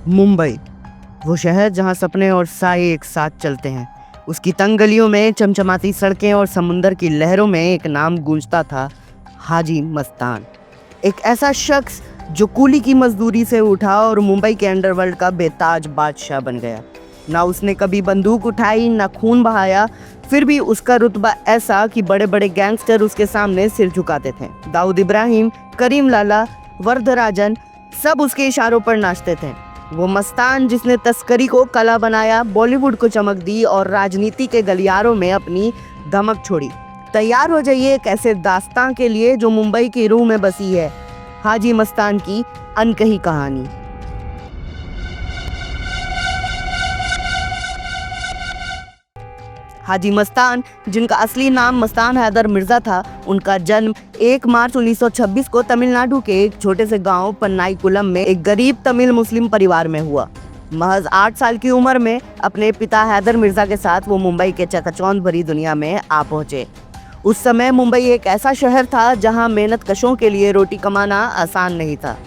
मुंबई, वो शहर जहां सपने और साए एक साथ चलते हैं। उसकी तंग गलियों में चमचमाती सड़कें और समुंदर की लहरों में एक नाम गूंजता था, हाजी मस्तान। एक ऐसा शख्स जो कूली की मजदूरी से उठा और मुंबई के अंडरवर्ल्ड का बेताज बादशाह बन गया। ना उसने कभी बंदूक उठाई, ना खून बहाया, फिर भी उसका रुतबा ऐसा कि बड़े बड़े गैंगस्टर उसके सामने सिर झुकाते थे। दाऊद इब्राहिम, करीम लाला, वरदराजन सब उसके इशारों पर नाचते थे। वो मस्तान जिसने तस्करी को कला बनाया, बॉलीवुड को चमक दी और राजनीति के गलियारों में अपनी धमक छोड़ी। तैयार हो जाइए एक ऐसे दास्तां के लिए जो मुंबई की रूह में बसी है, हाजी मस्तान की अनकही कहानी। हाजी मस्तान, जिनका असली नाम मस्तान हैदर मिर्जा था, उनका जन्म 1 मार्च 1926 को तमिलनाडु के एक छोटे से गांव पन्नाईकुलम में एक गरीब तमिल मुस्लिम परिवार में हुआ। महज 8 साल की उम्र में अपने पिता हैदर मिर्जा के साथ वो मुंबई के चकाचौंध भरी दुनिया में आ पहुंचे। उस समय मुंबई एक ऐसा शहर था जहां मेहनत कशों के लिए रोटी कमाना आसान नहीं था।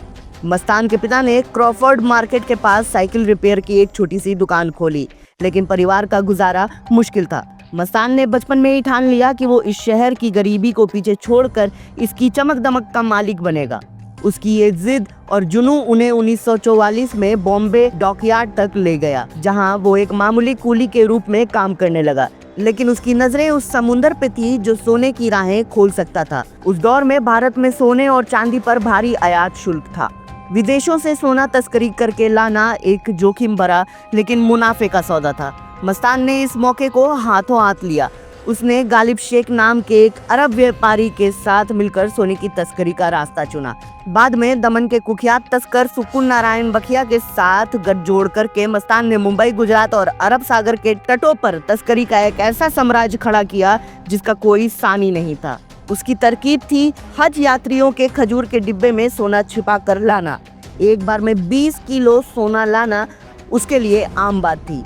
मस्तान के पिता ने क्रॉफर्ड मार्केट के पास साइकिल रिपेयर की एक छोटी सी दुकान खोली, लेकिन परिवार का गुजारा मुश्किल था। मस्तान ने बचपन में ही ठान लिया कि वो इस शहर की गरीबी को पीछे छोड़कर इसकी चमक दमक का मालिक बनेगा। उसकी ये जिद और जुनून उन्हें 1944 में बॉम्बे डॉकयार्ड तक ले गया, जहां वो एक मामूली कूली के रूप में काम करने लगा। लेकिन उसकी नजरें उस समुंदर पे थी जो सोने की राहें खोल सकता था। उस दौर में भारत में सोने और चांदी पर भारी आयात शुल्क था। विदेशों से सोना तस्करी करके लाना एक जोखिम भरा लेकिन मुनाफे का सौदा था। मस्तान ने इस मौके को हाथों हाथ लिया। उसने गालिब शेख नाम के एक अरब व्यापारी के साथ मिलकर सोने की तस्करी का रास्ता चुना। बाद में दमन के कुख्यात तस्कर सुकुन नारायण बखिया के साथ गठजोड़ करके मस्तान ने मुंबई, गुजरात और अरब सागर के तटों पर तस्करी का एक ऐसा साम्राज्य खड़ा किया जिसका कोई सानी नहीं था। उसकी तरकीब थी हज यात्रियों के खजूर के डिब्बे में सोना छिपा कर लाना। एक बार में 20 किलो सोना लाना उसके लिए आम बात थी।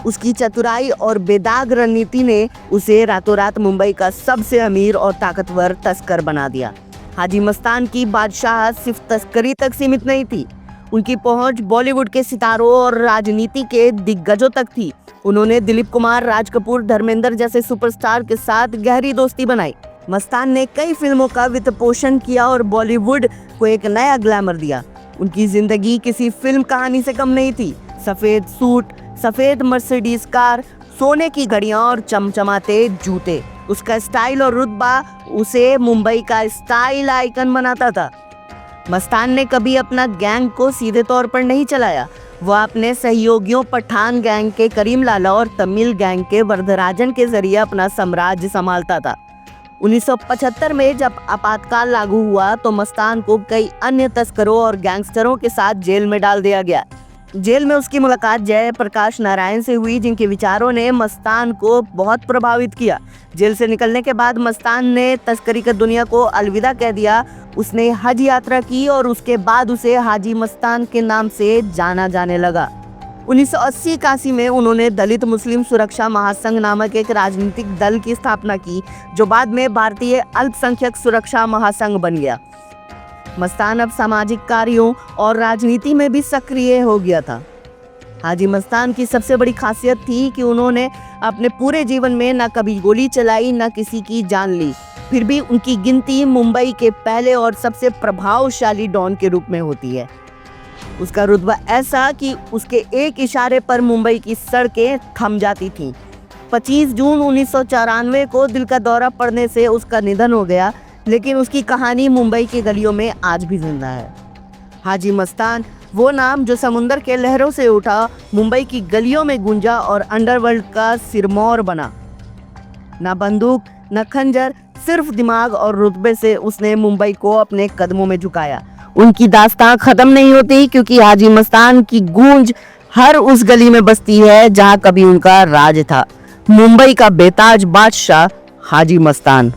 उसकी चतुराई और बेदाग रणनीति ने उसे रातों रात मुंबई का सबसे अमीर और ताकतवर तस्कर बना दिया। हाजी मस्तान की बादशाहत सिर्फ तस्करी तक सीमित नहीं थी। उनकी पहुंच बॉलीवुड के सितारों और राजनीति के दिग्गजों तक थी। उन्होंने दिलीप कुमार, राज कपूर, धर्मेंद्र जैसे सुपरस्टार के साथ गहरी दोस्ती बनाई। मस्तान ने कई फिल्मों का वित्त पोषण किया और बॉलीवुड को एक नया ग्लैमर दिया। उनकी जिंदगी किसी फिल्म कहानी से कम नहीं थी। सफेद सूट, सफेद मर्सिडीज कार, सोने की घड़ियां और चमचमाते जूते, उसका स्टाइल और रुतबा उसे मुंबई का स्टाइल आइकन बनाता था। मस्तान ने कभी अपना गैंग को सीधे तौर पर नहीं चलाया। वह अपने सहयोगियों पठान गैंग के करीम लाला और तमिल गैंग के वरदराजन के जरिए अपना साम्राज्य संभालता था। 1975 में जब आपातकाल लागू हुआ तो मस्तान को कई अन्य तस्करों और गैंगस्टरों के साथ जेल में डाल दिया गया। जेल में उसकी मुलाकात जयप्रकाश नारायण से हुई, जिनके विचारों ने मस्तान को बहुत प्रभावित किया। जेल से निकलने के बाद मस्तान ने तस्करी की दुनिया को अलविदा कह दिया। उसने हज यात्रा की और उसके बाद उसे हाजी मस्तान के नाम से जाना जाने लगा। 1980-81 में उन्होंने दलित मुस्लिम सुरक्षा महासंघ नामक एक राजनीतिक दल की स्थापना की, जो बाद में भारतीय अल्पसंख्यक सुरक्षा महासंघ बन गया। मस्तान अब सामाजिक कार्यों और राजनीति में भी सक्रिय हो गया था। हाजी मस्तान की सबसे बड़ी खासियत थी कि उन्होंने अपने पूरे जीवन में न कभी गोली चलाई, न किसी की जान ली। फिर भी उनकी गिनती मुंबई के पहले और सबसे प्रभावशाली डॉन के रूप में होती है। उसका रुतबा ऐसा कि उसके एक इशारे पर मुंबई की सड़कें थम जाती थीं। 25 जून 1994 को दिल का दौरा पड़ने से उसका निधन हो गया, लेकिन उसकी कहानी मुंबई की गलियों में आज भी जिंदा है। हाजी मस्तान, वो नाम जो समुंदर के लहरों से उठा, मुंबई की गलियों में गूंजा और अंडरवर्ल्ड का सिरमौर बना। ना बंदूक, न खंजर, सिर्फ दिमाग और रुतबे से उसने मुंबई को अपने कदमों में झुकाया। उनकी दास्तां खत्म नहीं होती, क्योंकि हाजी मस्तान की गूंज हर उस गली में बसती है जहां कभी उनका राज था। मुंबई का बेताज बादशाह हाजी मस्तान।